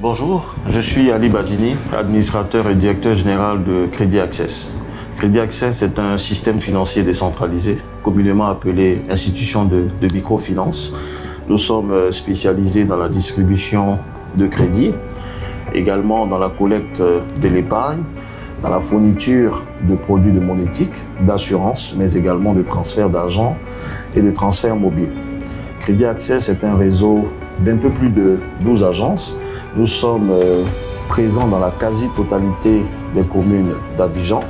Bonjour, je suis Ali Badini, administrateur et directeur général de Crédit Access. Crédit Access est un système financier décentralisé, communément appelé institution de microfinance. Nous sommes spécialisés dans la distribution de crédit, également dans la collecte de l'épargne, dans la fourniture de produits de monétique, d'assurance, mais également de transfert d'argent et de transfert mobile. Crédit Access est un réseau d'un peu plus de 12 agences. Nous sommes présents dans la quasi-totalité des communes d'Abidjan.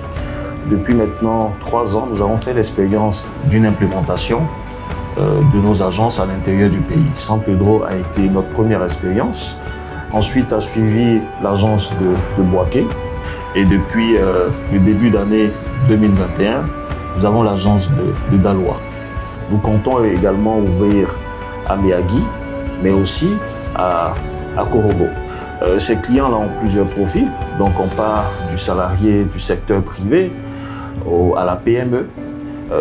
Depuis maintenant 3 ans, nous avons fait l'expérience d'une implémentation de nos agences à l'intérieur du pays. San Pedro a été notre première expérience. Ensuite a suivi l'agence de Boaké. Et depuis le début d'année 2021, nous avons l'agence de Daloa. Nous comptons également ouvrir à Miyagi, mais aussi à Korobo. Ces clients-là ont plusieurs profils, donc on part du salarié du secteur privé à la PME,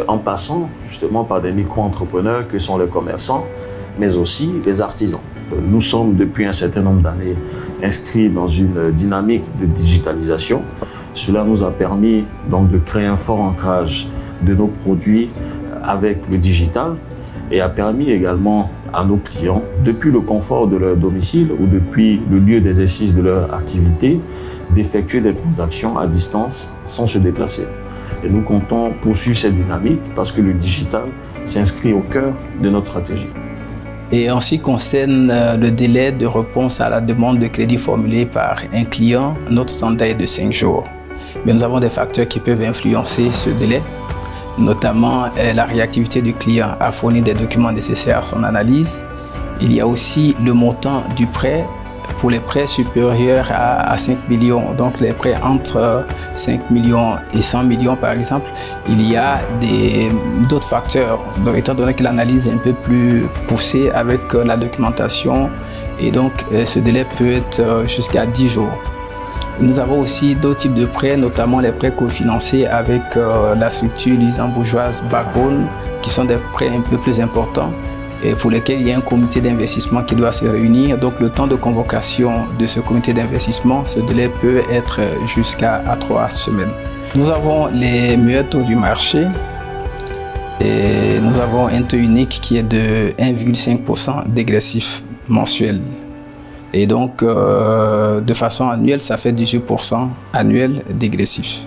en passant justement par des micro-entrepreneurs que sont les commerçants, mais aussi les artisans. Nous sommes depuis un certain nombre d'années inscrits dans une dynamique de digitalisation. Cela nous a permis donc de créer un fort ancrage de nos produits avec le digital et a permis également à nos clients, depuis le confort de leur domicile ou depuis le lieu d'exercice de leur activité, d'effectuer des transactions à distance sans se déplacer. Et nous comptons poursuivre cette dynamique parce que le digital s'inscrit au cœur de notre stratégie. Et en ce qui concerne le délai de réponse à la demande de crédit formulée par un client, notre standard est de 5 jours. Mais nous avons des facteurs qui peuvent influencer ce délai, notamment la réactivité du client à fournir des documents nécessaires à son analyse. Il y a aussi le montant du prêt. Pour les prêts supérieurs à 5 millions, donc les prêts entre 5 millions et 100 millions par exemple, il y a d'autres facteurs. Donc, étant donné que l'analyse est un peu plus poussée avec la documentation, et donc ce délai peut être jusqu'à 10 jours. Nous avons aussi d'autres types de prêts, notamment les prêts cofinancés avec la structure luxembourgeoise Backbone, qui sont des prêts un peu plus importants et pour lesquels il y a un comité d'investissement qui doit se réunir. Donc le temps de convocation de ce comité d'investissement, ce délai peut être jusqu'à 3 semaines. Nous avons les meilleurs taux du marché et nous avons un taux unique qui est de 1,5% dégressif mensuel. Et donc, de façon annuelle, ça fait 18% annuel dégressif.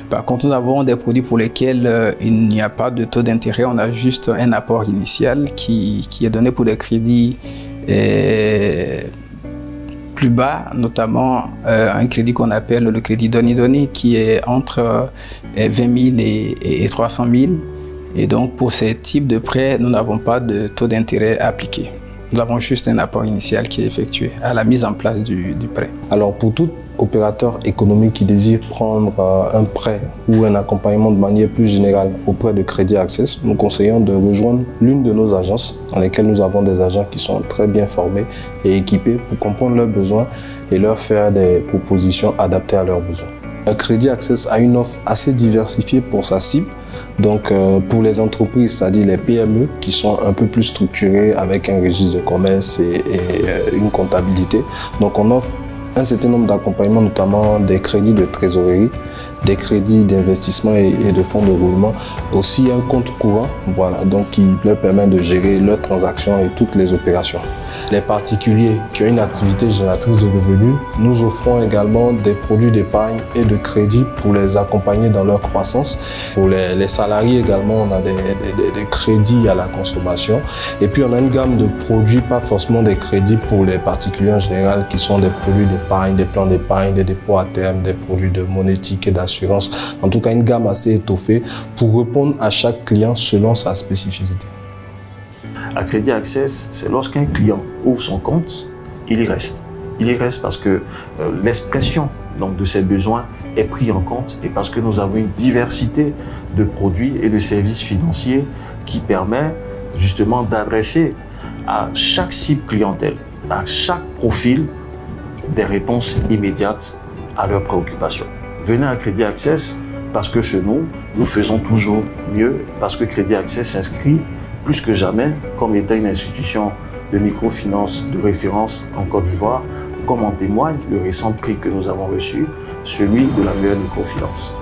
Par contre, nous avons des produits pour lesquels il n'y a pas de taux d'intérêt. On a juste un apport initial qui est donné pour des crédits plus bas, notamment un crédit qu'on appelle le crédit Doni-Doni qui est entre 20 000 et 300 000. Et donc, pour ces types de prêts, nous n'avons pas de taux d'intérêt appliqué. Nous avons juste un apport initial qui est effectué à la mise en place du prêt. Alors pour tout opérateur économique qui désire prendre un prêt ou un accompagnement de manière plus générale auprès de Crédit Access, nous conseillons de rejoindre l'une de nos agences dans lesquelles nous avons des agents qui sont très bien formés et équipés pour comprendre leurs besoins et leur faire des propositions adaptées à leurs besoins. Crédit Access a une offre assez diversifiée pour sa cible. Donc pour les entreprises, c'est-à-dire les PME qui sont un peu plus structurées avec un registre de commerce et une comptabilité. Donc on offre un certain nombre d'accompagnements, notamment des crédits de trésorerie, des crédits d'investissement et de fonds de roulement, aussi un compte courant, voilà, donc qui leur permet de gérer leurs transactions et toutes les opérations. Les particuliers qui ont une activité génératrice de revenus, nous offrons également des produits d'épargne et de crédit pour les accompagner dans leur croissance. Pour les salariés également, on a des crédits à la consommation. Et puis on a une gamme de produits, pas forcément des crédits pour les particuliers en général, qui sont des produits d'épargne, des plans d'épargne, des dépôts à terme, des produits de monétique et d'assurance. En tout cas, une gamme assez étoffée pour répondre à chaque client selon sa spécificité. À Crédit Access, c'est lorsqu'un client ouvre son compte, il y reste. Il y reste parce que l'expression de ses besoins est prise en compte et parce que nous avons une diversité de produits et de services financiers qui permet justement d'adresser à chaque cible clientèle, à chaque profil, des réponses immédiates à leurs préoccupations. Venez à Crédit Access parce que chez nous, nous faisons toujours mieux, parce que Crédit Access s'inscrit plus que jamais comme étant une institution de microfinance de référence en Côte d'Ivoire, comme en témoigne le récent prix que nous avons reçu, celui de la meilleure microfinance.